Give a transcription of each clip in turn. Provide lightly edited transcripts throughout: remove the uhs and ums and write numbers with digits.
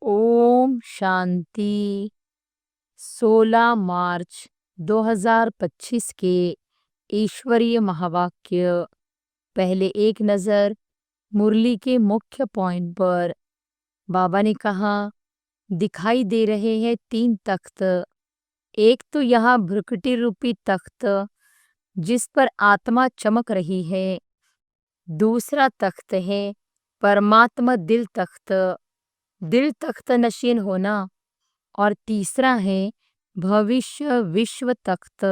ओम शांति। 16 मार्च 2025 के ईश्वरीय महावाक्य। पहले एक नज़र मुरली के मुख्य पॉइंट पर। बाबा ने कहा, दिखाई दे रहे हैं 3 तख्त। एक तो यहाँ भ्रुकुटी रूपी तख्त जिस पर आत्मा चमक रही है। दूसरा तख्त है परमात्मा दिल तख्त, दिल तख्त नशीन होना। और तीसरा है भविष्य विश्व तख्त।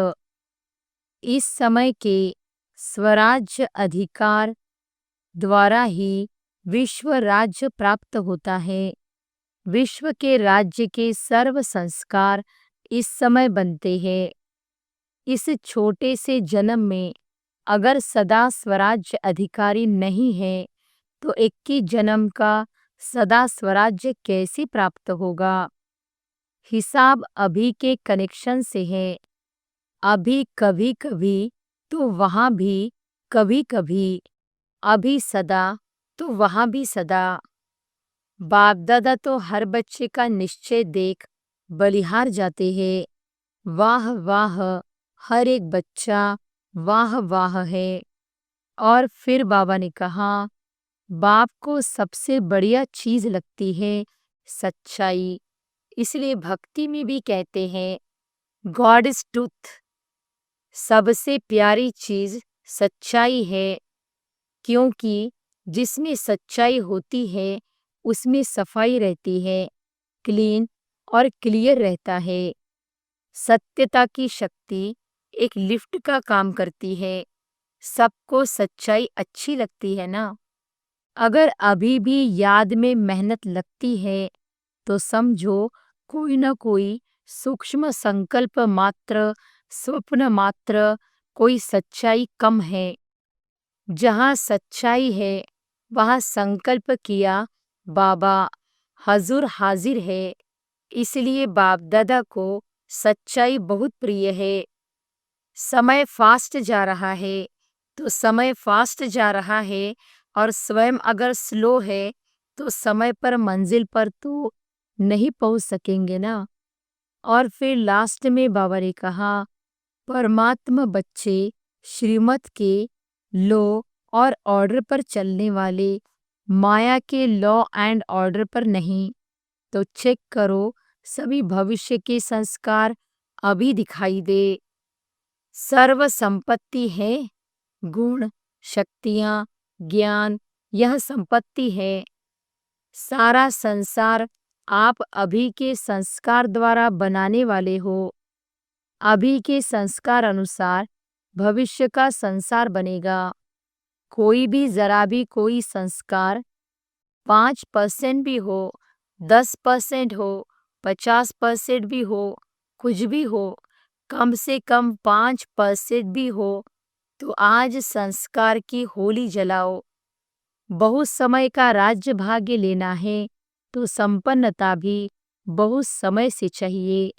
इस समय के स्वराज्य अधिकार द्वारा ही विश्व राज्य प्राप्त होता है। विश्व के राज्य के सर्व संस्कार इस समय बनते हैं। इस छोटे से जन्म में अगर सदा स्वराज्य अधिकारी नहीं है तो 21 जन्म का सदा स्वराज्य कैसे प्राप्त होगा। हिसाब अभी के कनेक्शन से है। अभी कभी कभी तो वहाँ भी कभी कभी, अभी सदा तो वहाँ भी सदा। बाप दादा तो हर बच्चे का निश्चय देख बलिहार जाते हैं। वाह वाह, हर एक बच्चा वाह वाह है। और फिर बाबा ने कहा, बाप को सबसे बढ़िया चीज लगती है सच्चाई। इसलिए भक्ति में भी कहते हैं गॉड इज ट्रूथ। सबसे प्यारी चीज सच्चाई है, क्योंकि जिसमें सच्चाई होती है उसमें सफाई रहती है, क्लीन और क्लियर रहता है। सत्यता की शक्ति एक लिफ्ट का काम करती है। सबको सच्चाई अच्छी लगती है ना। अगर अभी भी याद में मेहनत लगती है तो समझो कोई न कोई सूक्ष्म संकल्प मात्र, स्वप्न मात्र, कोई सच्चाई कम है। जहाँ सच्चाई है वहाँ संकल्प किया बाबा हजूर हाजिर है। इसलिए बाप दादा को सच्चाई बहुत प्रिय है। समय फास्ट जा रहा है तो समय फास्ट जा रहा है, और स्वयं अगर स्लो है तो समय पर मंजिल पर तो नहीं पहुंच सकेंगे ना। और फिर लास्ट में बाबा ने कहा, परमात्मा बच्चे श्रीमत के लॉ और ऑर्डर पर चलने वाले, माया के लॉ एंड ऑर्डर पर नहीं। तो चेक करो, सभी भविष्य के संस्कार अभी दिखाई दे। सर्व संपत्ति है, गुण, शक्तियाँ, ज्ञान, यह संपत्ति है। सारा संसार आप अभी के संस्कार द्वारा बनाने वाले हो। अभी के संस्कार अनुसार भविष्य का संसार बनेगा। कोई भी जरा भी कोई संस्कार 5% भी हो, 10% हो, 50% भी हो, कुछ भी हो, कम से कम 5% भी हो, तो आज संस्कार की होली जलाओ। बहुत समय का राज्य भाग्य लेना है तो संपन्नता भी बहुत समय से चाहिए।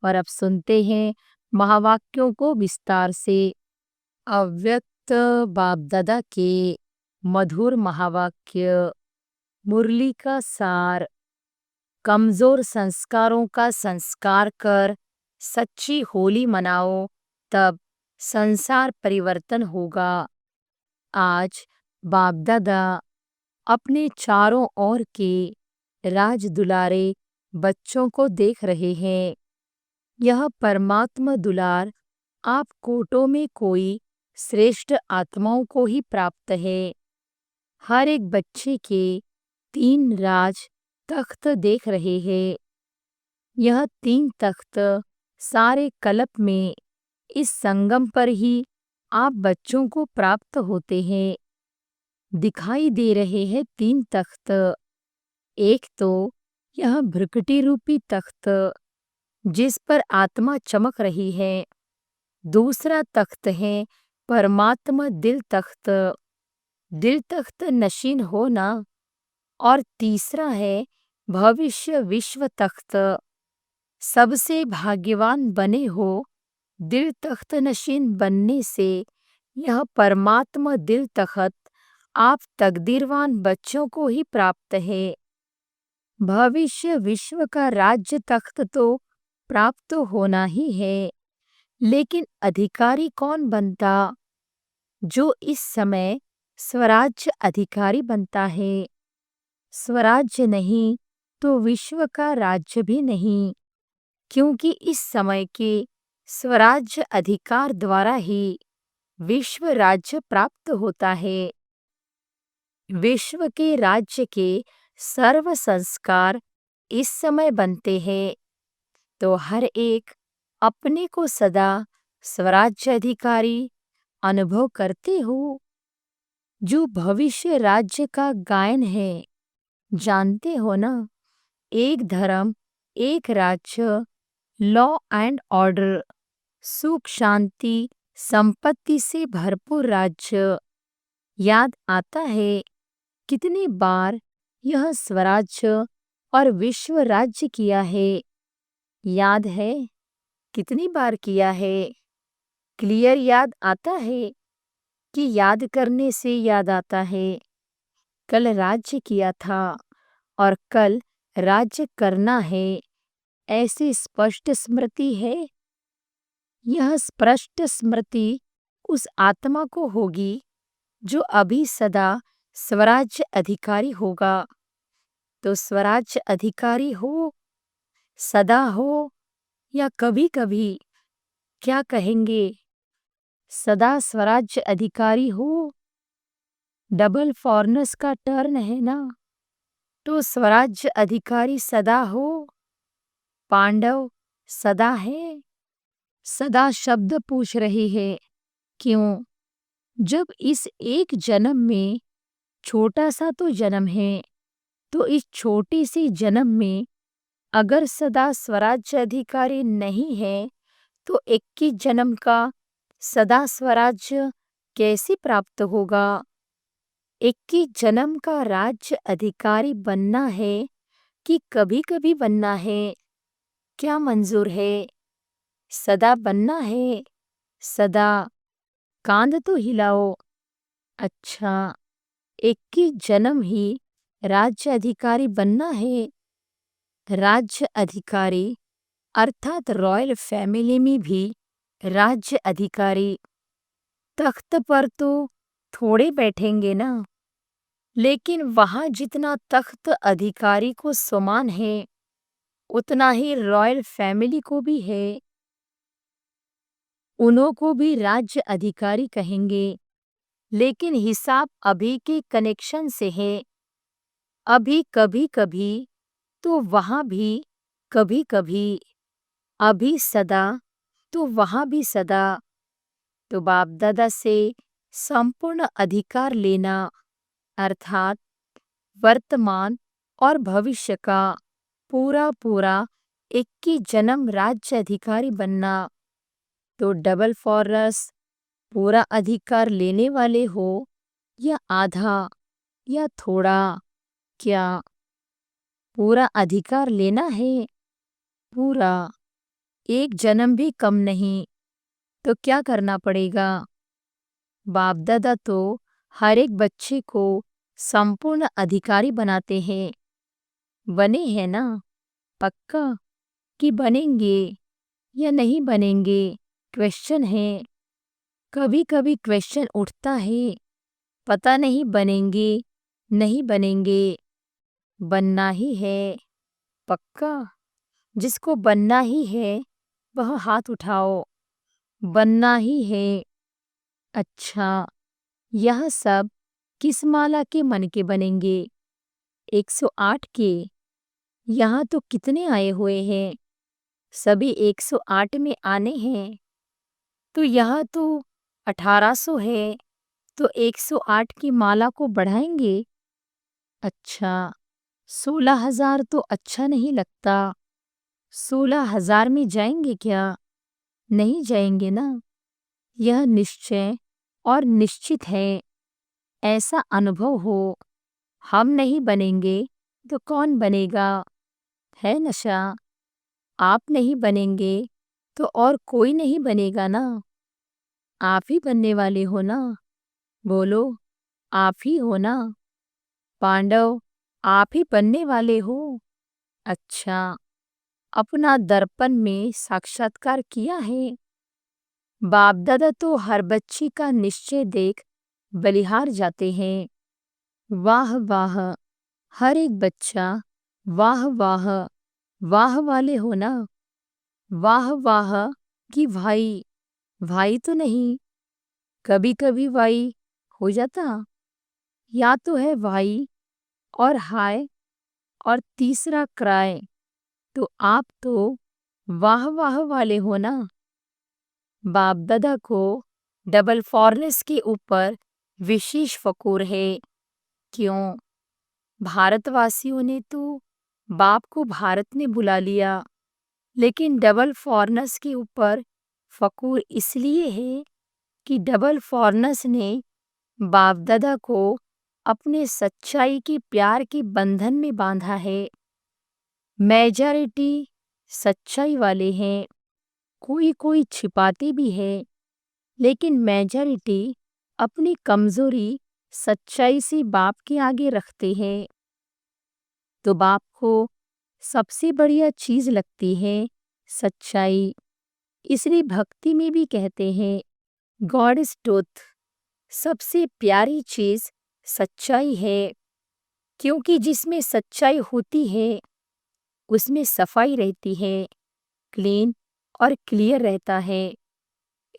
और अब सुनते हैं महावाक्यों को विस्तार से। अव्यक्त बाप दादा के मधुर महावाक्य। मुरली का सार। कमजोर संस्कारों का संस्कार कर सच्ची होली मनाओ, तब संसार परिवर्तन होगा। आज बाप दादा अपने चारों ओर के राज दुलारे बच्चों को देख रहे हैं। यह परमात्मा दुलार आप कोटों में कोई श्रेष्ठ आत्माओं को ही प्राप्त है। हर एक बच्चे के 3 राज तख्त देख रहे हैं। यह 3 तख्त सारे कल्प में इस संगम पर ही आप बच्चों को प्राप्त होते हैं। दिखाई दे रहे हैं 3 तख्त। एक तो यह भ्रुकुटी रूपी तख्त जिस पर आत्मा चमक रही है। दूसरा तख्त है परमात्मा दिल तख्त, दिल तख्त नशीन होना। और तीसरा है भविष्य विश्व तख्त। सबसे भाग्यवान बने हो दिल तख्त नशीन बनने से। यह परमात्मा दिल तख्त आप तकदीरवान बच्चों को ही प्राप्त है। भविष्य विश्व का राज्य तख्त तो प्राप्त होना ही है, लेकिन अधिकारी कौन बनता जो इस समय स्वराज्य अधिकारी बनता है? स्वराज्य नहीं तो विश्व का राज्य भी नहीं, क्योंकि इस समय के स्वराज्य अधिकार द्वारा ही विश्व राज्य प्राप्त होता है। विश्व के राज्य के सर्व संस्कार इस समय बनते हैं, तो हर एक अपने को सदा स्वराज्य अधिकारी अनुभव करते हो। जो भविष्य राज्य का गायन है, जानते हो ना, एक धर्म, एक राज्य, लॉ एंड ऑर्डर, सुख शांति संपत्ति से भरपूर राज्य। याद आता है कितनी बार यह स्वराज्य और विश्व राज्य किया है? याद है कितनी बार किया है? क्लियर याद आता है कि याद करने से याद आता है? कल राज्य किया था और कल राज्य करना है, ऐसी स्पष्ट स्मृति है। यह स्पष्ट स्मृति उस आत्मा को होगी जो अभी सदा स्वराज्य अधिकारी होगा। तो स्वराज्य अधिकारी हो, सदा हो या कभी कभी, क्या कहेंगे? सदा स्वराज्य अधिकारी हो। डबल फॉरनस का टर्न है ना, तो स्वराज्य अधिकारी सदा हो। पांडव सदा है। सदा शब्द पूछ रही है, क्यों? जब इस एक जन्म में छोटा सा तो जन्म है, तो इस छोटी सी जन्म में अगर सदा स्वराज्य अधिकारी नहीं है, तो 21 जन्म का सदा स्वराज्य कैसे प्राप्त होगा? 21 जन्म का राज्य अधिकारी बनना है कि कभी कभी बनना है? क्या मंजूर है? सदा बनना है। सदा। कांध तो हिलाओ। अच्छा, 21 जन्म ही राज्य अधिकारी बनना है। राज्य अधिकारी अर्थात रॉयल फैमिली में भी राज्य अधिकारी। तख्त पर तो थोड़े बैठेंगे ना, लेकिन वहां जितना तख्त अधिकारी को समान है, उतना ही रॉयल फैमिली को भी है। उन्हों को भी राज्य अधिकारी कहेंगे, लेकिन हिसाब अभी के कनेक्शन से है। अभी कभी कभी तो वहां भी कभी कभी, अभी सदा तो वहां भी सदा। तो बाप दादा से संपूर्ण अधिकार लेना, अर्थात वर्तमान और भविष्य का पूरा पूरा 21 जन्म राज्य अधिकारी बनना। तो डबल फॉरस पूरा अधिकार लेने वाले हो या आधा या थोड़ा? क्या पूरा अधिकार लेना है? पूरा। एक जन्म भी कम नहीं। तो क्या करना पड़ेगा? बाप दादा तो हर एक बच्चे को संपूर्ण अधिकारी बनाते हैं। बने हैं ना? पक्का कि बनेंगे या नहीं बनेंगे? क्वेश्चन है। कभी कभी क्वेश्चन उठता है, पता नहीं बनेंगे नहीं बनेंगे। बनना ही है। पक्का? जिसको बनना ही है वह हाथ उठाओ। बनना ही है। अच्छा, यह सब किस माला के मन के बनेंगे? 108 के। यहाँ तो कितने आए हुए हैं? सभी 108 में आने हैं। तो यहाँ तो 1800 है, तो 108 की माला को बढ़ाएंगे। अच्छा, 16,000 तो अच्छा नहीं लगता। 16,000 में जाएंगे क्या? नहीं जाएंगे ना। यह निश्चय और निश्चित है, ऐसा अनुभव हो। हम नहीं बनेंगे तो कौन बनेगा? है नशा। आप नहीं बनेंगे तो और कोई नहीं बनेगा ना। आप ही बनने वाले हो ना। बोलो, आप ही हो ना। पांडव आप ही बनने वाले हो। अच्छा, अपना दर्पण में साक्षात्कार किया है। बाप दादा तो हर बच्ची का निश्चय देख बलिहार जाते हैं। वाह वाह, हर एक बच्चा वाह वाह वाह वाले हो ना। वाह वाह कि भाई, भाई तो नहीं, कभी कभी भाई हो जाता, या तो है भाई और हाय और तीसरा क्राय। तो आप तो वाह वाह वाले हो ना। बाप दादा को डबल फॉरनेस के ऊपर विशेष फखूर है। क्यों? भारतवासियों ने तो बाप को भारत में बुला लिया, लेकिन डबल फॉरनेस के ऊपर फखूर इसलिए है कि डबल फॉरनेस ने बाप दादा को अपने सच्चाई की प्यार के बंधन में बांधा है। मेजॉरिटी सच्चाई वाले हैं, कोई कोई छिपाते भी है, लेकिन मेजॉरिटी अपनी कमजोरी सच्चाई से बाप के आगे रखते हैं। तो बाप को सबसे बढ़िया चीज लगती है सच्चाई। इसलिए भक्ति में भी कहते हैं गॉड इज ट्रूथ। सबसे प्यारी चीज सच्चाई है, क्योंकि जिसमें सच्चाई होती है उसमें सफाई रहती है, क्लीन और क्लियर रहता है।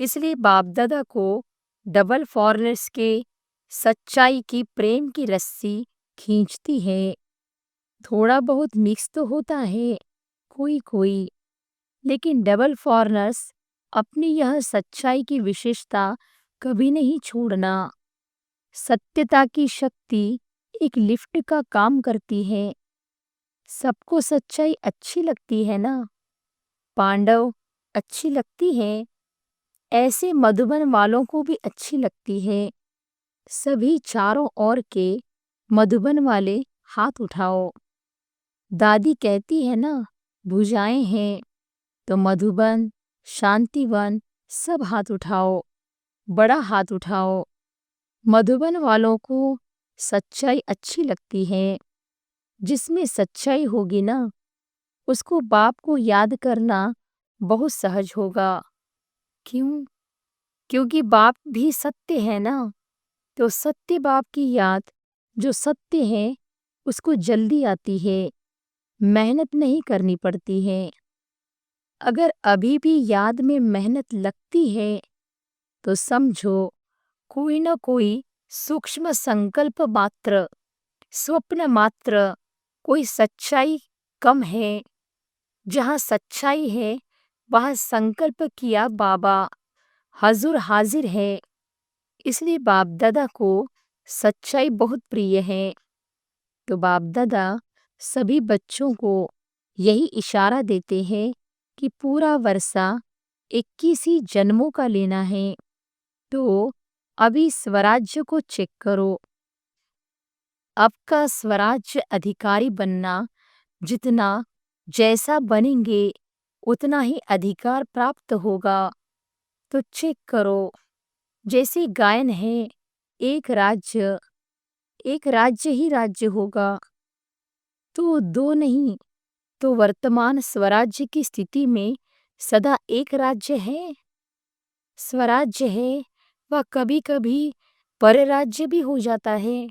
इसलिए बाप दादा को डबल फॉरनेस के सच्चाई की प्रेम की रस्सी खींचती है। थोड़ा बहुत मिक्स तो होता है कोई कोई, लेकिन डबल फॉरनेस अपनी यह सच्चाई की विशेषता कभी नहीं छोड़ना। सत्यता की शक्ति एक लिफ्ट का काम करती है। सबको सच्चाई अच्छी लगती है ना। पांडव अच्छी लगती है, ऐसे मधुबन वालों को भी अच्छी लगती है। सभी चारों ओर के मधुबन वाले हाथ उठाओ। दादी कहती है ना, भुजाएं हैं तो मधुबन, शांतिवन सब हाथ उठाओ, बड़ा हाथ उठाओ। मधुबन वालों को सच्चाई अच्छी लगती है। जिसमें सच्चाई होगी ना, उसको बाप को याद करना बहुत सहज होगा। क्यों? क्योंकि बाप भी सत्य है ना। तो सत्य बाप की याद जो सत्य है उसको जल्दी आती है, मेहनत नहीं करनी पड़ती है। अगर अभी भी याद में मेहनत लगती है तो समझो कोई न कोई सूक्ष्म संकल्प मात्र, स्वप्न मात्र, कोई सच्चाई कम है। जहाँ सच्चाई है वहाँ संकल्प किया बाबा हजूर हाजिर है। इसलिए बाप दादा को सच्चाई बहुत प्रिय है। तो बाप दादा सभी बच्चों को यही इशारा देते हैं कि पूरा वर्षा 21 ही जन्मों का लेना है। तो अभी स्वराज्य को चेक करो। अब का स्वराज्य अधिकारी बनना, जितना जैसा बनेंगे उतना ही अधिकार प्राप्त होगा। तो चेक करो, जैसे गायन है, एक राज्य, एक राज्य ही राज्य होगा, तो दो नहीं। तो वर्तमान स्वराज्य की स्थिति में सदा एक राज्य है, स्वराज्य है। वह कभी कभी परराज्य भी हो जाता है।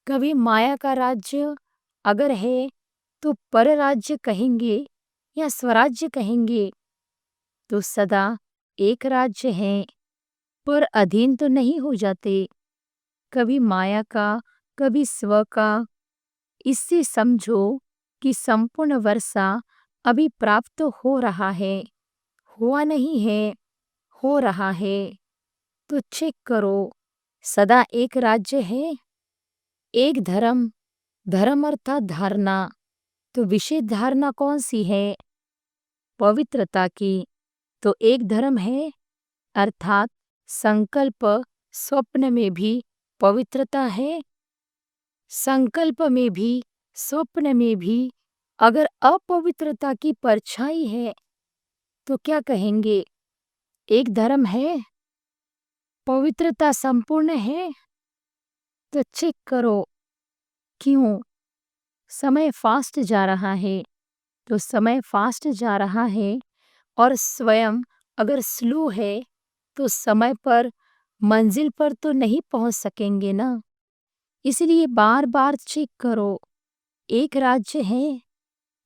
कभी माया का राज्य अगर है तो परराज्य कहेंगे या स्वराज्य कहेंगे। तो सदा एक राज्य है, पर अधीन तो नहीं हो जाते। कभी माया का, कभी स्व का। इससे समझो कि संपूर्ण वर्षा अभी प्राप्त हो रहा है, हुआ नहीं है, हो रहा है। तो चेक करो, सदा एक राज्य है, एक धर्म। धर्म अर्थात धारणा। तो विशेष धारणा कौन सी है? पवित्रता की। तो एक धर्म है, अर्थात संकल्प। स्वप्न में भी पवित्रता है, संकल्प में भी, स्वप्न में भी। अगर अपवित्रता की परछाई है तो क्या कहेंगे? एक धर्म है, पवित्रता संपूर्ण है। तो चेक करो, क्यों? समय फास्ट जा रहा है। तो समय फास्ट जा रहा है और स्वयं अगर स्लो है तो समय पर मंजिल पर तो नहीं पहुंच सकेंगे ना। इसलिए बार बार चेक करो। एक राज्य है,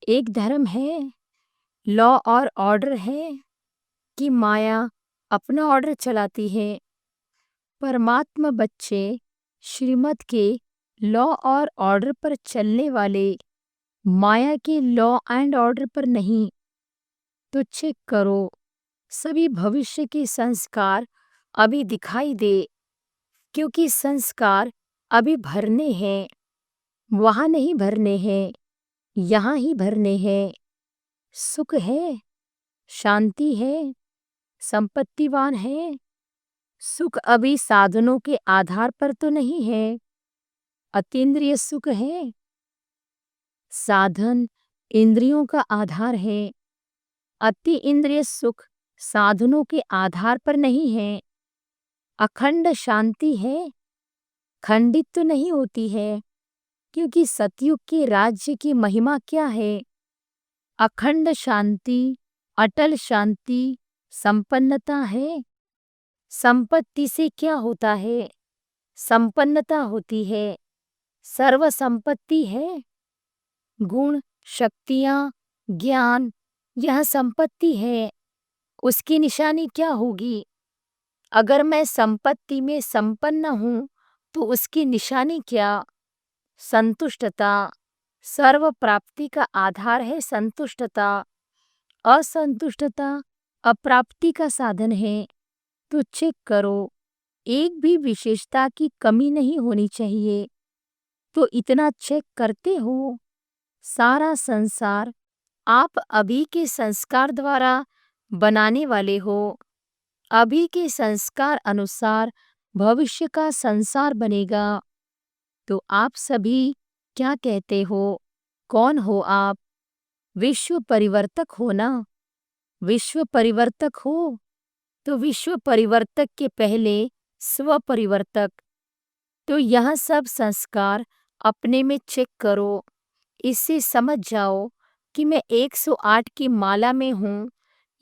एक धर्म है, लॉ और ऑर्डर है कि माया अपना ऑर्डर चलाती है। परमात्मा बच्चे श्रीमत के लॉ और ऑर्डर पर चलने वाले, माया के लॉ एंड ऑर्डर पर नहीं। तो चेक करो, सभी भविष्य के संस्कार अभी दिखाई दे, क्योंकि संस्कार अभी भरने हैं। वहां नहीं भरने हैं, यहाँ ही भरने हैं। सुख है, शांति है, संपत्तिवान है। सुख अभी साधनों के आधार पर तो नहीं है। अतीन्द्रिय सुख है। साधन इंद्रियों का आधार है। अति इंद्रिय सुख साधनों के आधार पर नहीं है। अखंड शांति है, खंडित तो नहीं होती है, क्योंकि सतयुग के राज्य की महिमा क्या है? अखंड शांति, अटल शांति, संपन्नता है। संपत्ति से क्या होता है? संपन्नता होती है। सर्व संपत्ति है। गुण, शक्तियां, ज्ञान, यह संपत्ति है। उसकी निशानी क्या होगी? अगर मैं संपत्ति में संपन्न हूं तो उसकी निशानी क्या? संतुष्टता। सर्व प्राप्ति का आधार है संतुष्टता। असंतुष्टता अप्राप्ति का साधन है। तो चेक करो, एक भी विशेषता की कमी नहीं होनी चाहिए। तो इतना चेक करते हो। सारा संसार आप अभी के संस्कार द्वारा बनाने वाले हो। अभी के संस्कार अनुसार भविष्य का संसार बनेगा। तो आप सभी क्या कहते हो? कौन हो आप? विश्व परिवर्तक हो ना? विश्व परिवर्तक हो तो विश्व परिवर्तक के पहले स्व परिवर्तक। तो यह सब संस्कार अपने में चेक करो। इससे समझ जाओ कि मैं 108 की माला में हूँ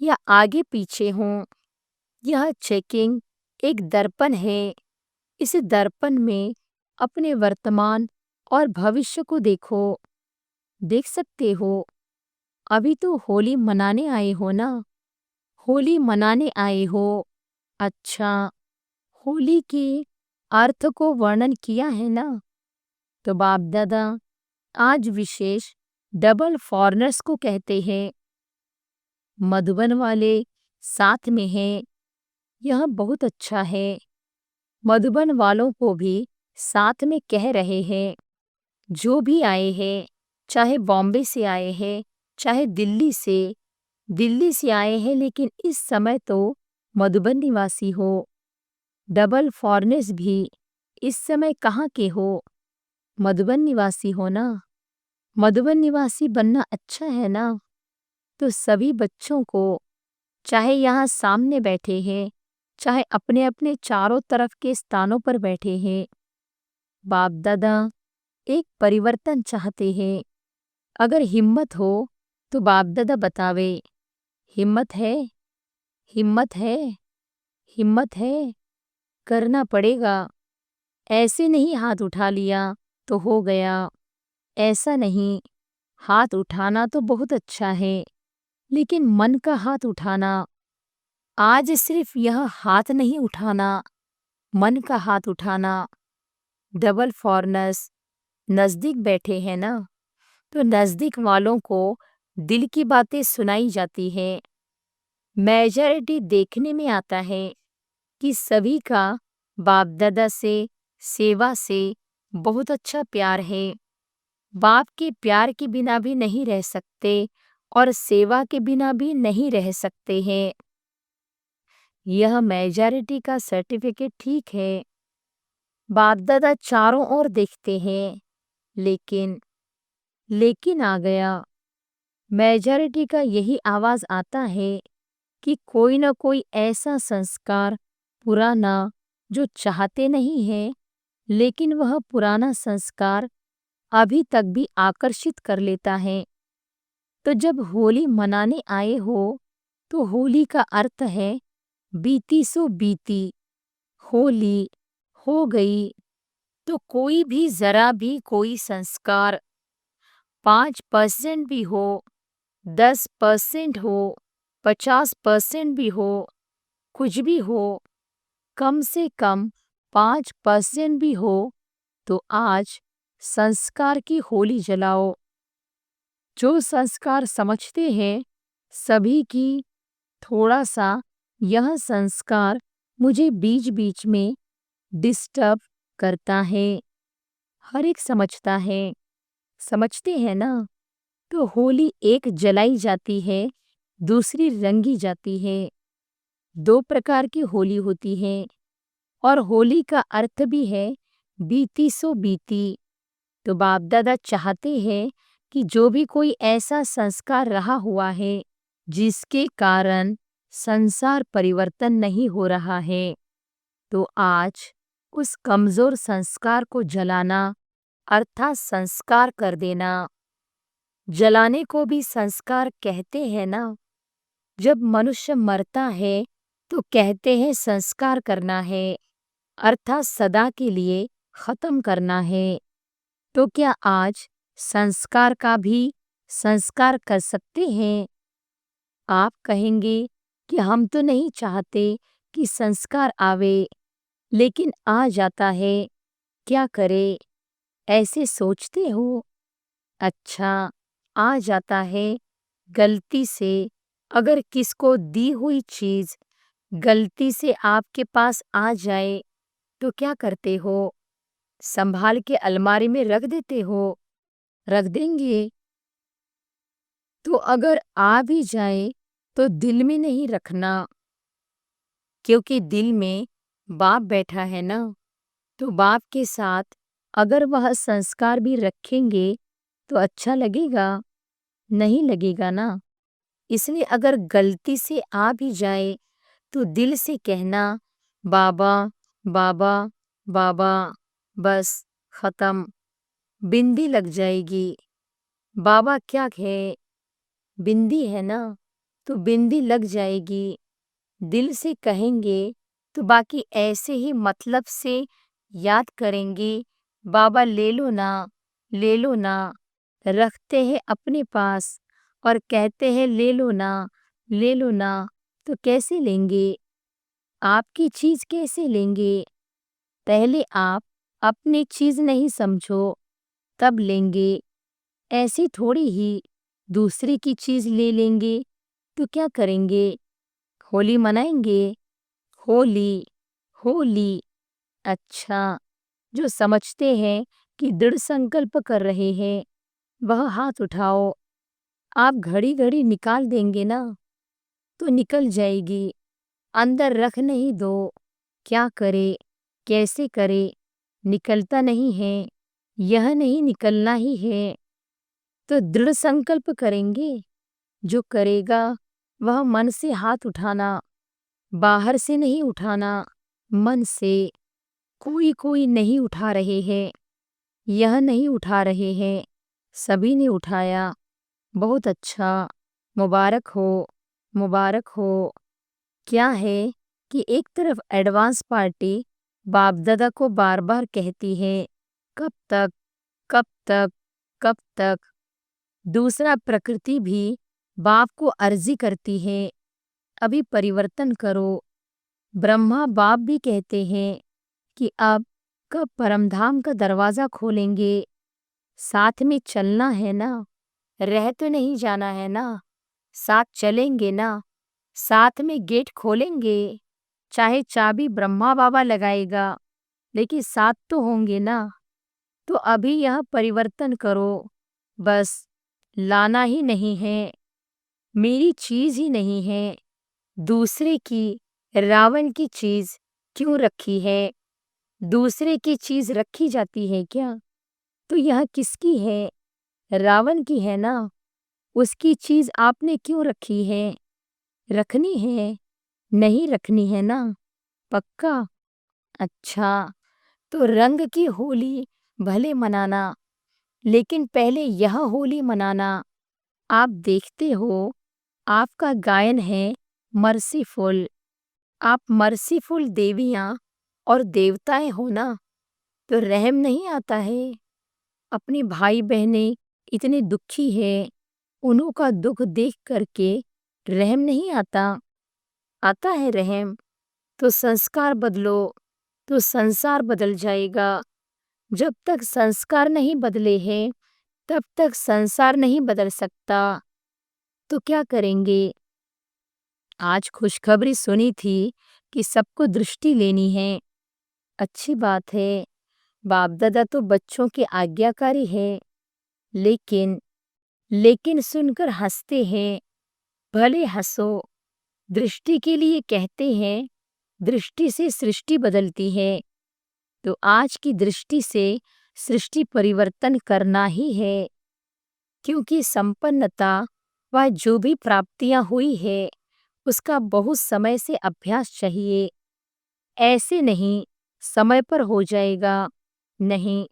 या आगे पीछे हूँ। यह चेकिंग एक दर्पण है। इस दर्पण में अपने वर्तमान और भविष्य को देखो। देख सकते हो। अभी तो होली मनाने आए हो ना? होली मनाने आए हो। अच्छा, होली के अर्थ को वर्णन किया है ना? तो बाप दादा आज विशेष डबल फॉरनर्स को कहते हैं। मधुबन वाले साथ में हैं। यह बहुत अच्छा है। मधुबन वालों को भी साथ में कह रहे हैं। जो भी आए हैं, चाहे बॉम्बे से आए हैं, चाहे दिल्ली से आए हैं, लेकिन इस समय तो मधुबन निवासी हो। डबल फॉरनर्स भी इस समय कहाँ के हो? मधुबन निवासी हो ना? मधुबन निवासी बनना अच्छा है ना? तो सभी बच्चों को, चाहे यहाँ सामने बैठे हैं, चाहे अपने अपने चारों तरफ के स्थानों पर बैठे हैं, बाप दादा एक परिवर्तन चाहते हैं। अगर हिम्मत हो तो बाप दादा बतावे, हिम्मत है, हिम्मत है, हिम्मत है, करना पड़ेगा। ऐसे नहीं हाथ उठा लिया तो हो गया, ऐसा नहीं। हाथ उठाना तो बहुत अच्छा है, लेकिन मन का हाथ उठाना। आज सिर्फ यह हाथ नहीं उठाना, मन का हाथ उठाना। डबल फॉरनर्स नजदीक बैठे हैं ना? तो नजदीक वालों को दिल की बातें सुनाई जाती है। मेजॉरिटी देखने में आता है कि सभी का बाप दादा से, सेवा से बहुत अच्छा प्यार है। बाप के प्यार के बिना भी नहीं रह सकते और सेवा के बिना भी नहीं रह सकते हैं। यह मेजॉरिटी का सर्टिफिकेट ठीक है। बाप दादा चारों ओर देखते हैं, लेकिन आ गया। मेजॉरिटी का यही आवाज आता है कि कोई न कोई ऐसा संस्कार पुराना जो चाहते नहीं है, लेकिन वह पुराना संस्कार अभी तक भी आकर्षित कर लेता है। तो जब होली मनाने आए हो, तो होली का अर्थ है बीती सो बीती, होली हो गई। तो कोई भी जरा भी कोई संस्कार 5% भी हो, 10% हो, 50% भी हो, कुछ भी हो, कम से कम 5% भी हो, तो आज संस्कार की होली जलाओ। जो संस्कार समझते हैं सभी की, थोड़ा सा यह संस्कार मुझे बीच बीच में डिस्टर्ब करता है। हर एक समझता है, समझते हैं ना। तो होली एक जलाई जाती है, दूसरी रंगी जाती है। दो प्रकार की होली होती है और होली का अर्थ भी है बीती सो बीती। तो बाप दादा चाहते हैं कि जो भी कोई ऐसा संस्कार रहा हुआ है जिसके कारण संसार परिवर्तन नहीं हो रहा है, तो आज उस कमजोर संस्कार को जलाना अर्थात संस्कार कर देना। जलाने को भी संस्कार कहते हैं ना। जब मनुष्य मरता है तो कहते हैं संस्कार करना है, अर्थात सदा के लिए खत्म करना है। तो क्या आज संस्कार का भी संस्कार कर सकते हैं? आप कहेंगे कि हम तो नहीं चाहते कि संस्कार आवे, लेकिन आ जाता है, क्या करे? ऐसे सोचते हो? अच्छा, आ जाता है। गलती से अगर किसको दी हुई चीज गलती से आपके पास आ जाए तो क्या करते हो? संभाल के अलमारी में रख देते हो? रख देंगे। तो अगर आ भी जाए तो दिल में नहीं रखना, क्योंकि दिल में बाप बैठा है ना। तो बाप के साथ अगर वह संस्कार भी रखेंगे तो अच्छा लगेगा? नहीं लगेगा ना। इसलिए अगर गलती से आ भी जाए तो दिल से कहना बाबा बाबा बाबा, बस खत्म। बिंदी लग जाएगी। बाबा क्या है, बिंदी है ना, तो बिंदी लग जाएगी। दिल से कहेंगे तो बाकी ऐसे ही मतलब से याद करेंगे। बाबा ले लो ना, ले लो ना। रखते हैं अपने पास और कहते हैं ले लो ना, ले लो ना। तो कैसे लेंगे? आपकी चीज कैसे लेंगे? पहले आप अपनी चीज नहीं समझो, तब लेंगे। ऐसी थोड़ी ही दूसरे की चीज ले लेंगे तो क्या करेंगे? होली मनाएंगे? होली, होली। अच्छा, जो समझते हैं कि दृढ़ संकल्प कर रहे हैं वह हाथ उठाओ। आप घड़ी घड़ी निकाल देंगे ना तो निकल जाएगी। अंदर रख नहीं दो। क्या करे, कैसे करे? निकलता नहीं है, यह नहीं निकलना ही है। तो दृढ़ संकल्प करेंगे। जो करेगा वह मन से हाथ उठाना, बाहर से नहीं उठाना, मन से। कोई कोई नहीं उठा रहे हैं, यह नहीं उठा रहे हैं, सभी ने उठाया। बहुत अच्छा, मुबारक हो, मुबारक हो। क्या है कि एक तरफ एडवांस पार्टी बाप दादा को बार बार कहती है कब तक, कब तक, कब तक। दूसरा प्रकृति भी बाप को अर्जी करती है अभी परिवर्तन करो। ब्रह्मा बाप भी कहते हैं कि अब कब परमधाम का दरवाजा खोलेंगे। साथ में चलना है ना, रह तो नहीं जाना है ना। साथ चलेंगे ना, साथ में गेट खोलेंगे। चाहे चाबी ब्रह्मा बाबा लगाएगा, लेकिन साथ तो होंगे ना। तो अभी यह परिवर्तन करो। बस लाना ही नहीं है, मेरी चीज ही नहीं है, दूसरे की, रावण की चीज क्यों रखी है? दूसरे की चीज रखी जाती है क्या? तो यह किसकी है? रावण की है ना। उसकी चीज आपने क्यों रखी है? रखनी है? नहीं रखनी है ना। पक्का? अच्छा, तो रंग की होली भले मनाना, लेकिन पहले यह होली मनाना। आप देखते हो, आपका गायन है मर्सीफुल। आप मर्सीफुल देवियाँ और देवताएं हो ना, तो रहम नहीं आता है? अपने भाई बहनें इतने दुखी है, उन्हों का दुख देख करके रहम नहीं आता? आता है रहम। तो संस्कार बदलो, तो संसार बदल जाएगा। जब तक संस्कार नहीं बदले हैं, तब तक संसार नहीं बदल सकता। तो क्या करेंगे? आज खुशखबरी सुनी थी कि सबको दृष्टि लेनी है। अच्छी बात है, बाप दादा तो बच्चों के आज्ञाकारी है, लेकिन लेकिन सुनकर हंसते हैं। भले हंसो, दृष्टि के लिए कहते हैं, दृष्टि से सृष्टि बदलती है। तो आज की दृष्टि से सृष्टि परिवर्तन करना ही है, क्योंकि संपन्नता व जो भी प्राप्तियां हुई है, उसका बहुत समय से अभ्यास चाहिए। ऐसे नहीं समय पर हो जाएगा, नहीं,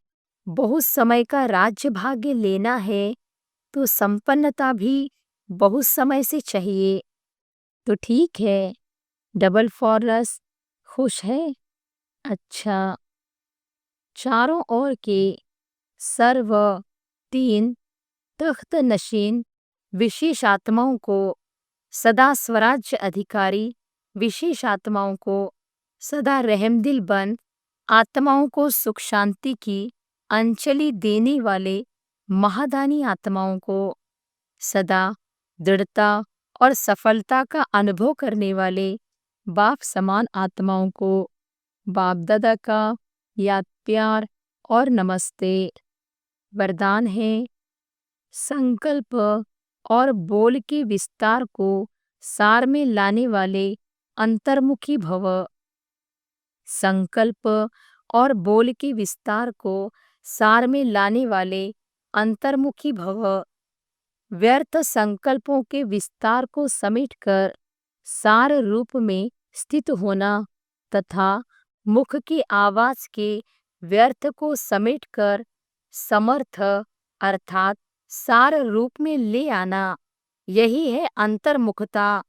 बहुत समय का राज्य भाग्य लेना है तो संपन्नता भी बहुत समय से चाहिए। तो ठीक है, डबल फॉरस खुश है? अच्छा, चारों ओर के सर्व तीन तख्त नशीन विशेष आत्माओं को, सदा स्वराज्य अधिकारी विशेष आत्माओं को, सदा रहमदिल बन आत्माओं को सुख शांति की अंजलि देने वाले महादानी आत्माओं को, सदा दृढ़ता और सफलता का अनुभव करने वाले बाप समान आत्माओं को, बाप दादा का याद प्यार और नमस्ते। वरदान है, संकल्प और बोल के विस्तार को सार में लाने वाले अंतर्मुखी भव। संकल्प और बोल के विस्तार को सार में लाने वाले अंतर्मुखी भव। व्यर्थ संकल्पों के विस्तार को समेटकर सार रूप में स्थित होना तथा मुख की आवाज के व्यर्थ को समेटकर समर्थ अर्थात सार रूप में ले आना, यही है अंतर्मुखता।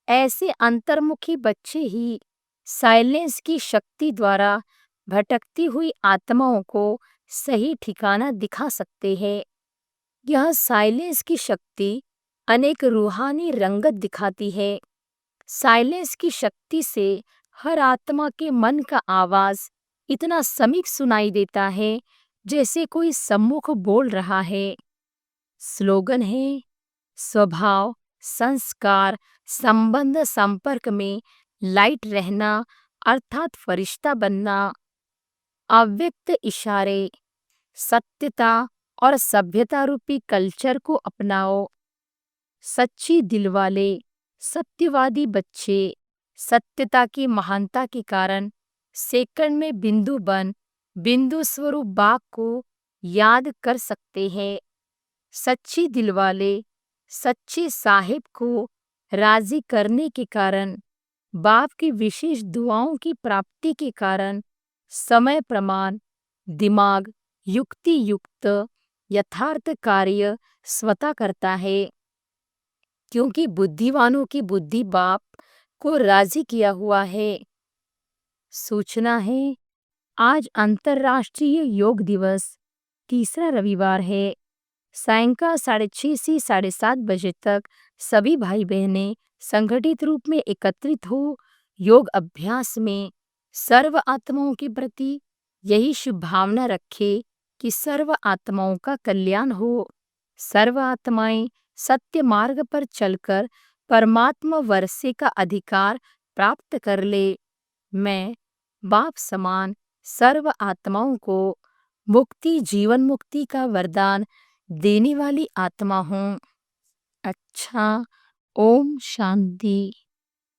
ऐसे अंतर्मुखी बच्चे ही साइलेंस की शक्ति द्वारा भटकती हुई आत्माओं को सही ठिकाना दिखा सकते हैं। यह साइलेंस की शक्ति अनेक रूहानी रंगत दिखाती है। साइलेंस की शक्ति से हर आत्मा के मन का आवाज इतना समीप सुनाई देता है जैसे कोई सम्मुख बोल रहा है। स्लोगन है, स्वभाव संस्कार संबंध संपर्क में लाइट रहना अर्थात फरिश्ता बनना। अव्यक्त इशारे, सत्यता और सभ्यता रूपी कल्चर को अपनाओ। सच्ची दिलवाले सत्यवादी बच्चे सत्यता की महानता के कारण सेकंड में बिंदु बन बिंदु स्वरूप बाप को याद कर सकते हैं। सच्ची दिलवाले सच्चे साहिब को राजी करने के कारण, बाप की विशेष दुआओं की प्राप्ति के कारण समय प्रमाण दिमाग युक्ति युक्त यथार्थ कार्य स्वतः करता है, क्योंकि बुद्धिवानों की बुद्धि बाप को राजी किया हुआ है। सूचना है, आज अंतर्राष्ट्रीय योग दिवस, तीसरा रविवार है। सायंकाल 6:30 से 7:30 बजे तक सभी भाई बहनें संगठित रूप में एकत्रित हो योग अभ्यास में सर्व आत्माओं के प्रति यही शुभ भावना रखे कि सर्व आत्माओं का कल्याण हो। सर्व आत्माएं सत्य मार्ग पर चलकर परमात्मा वर्षे का अधिकार प्राप्त कर ले। मैं बाप समान सर्व आत्माओं को मुक्ति जीवन मुक्ति का वरदान देने वाली आत्मा हूँ। अच्छा, ओम शांति।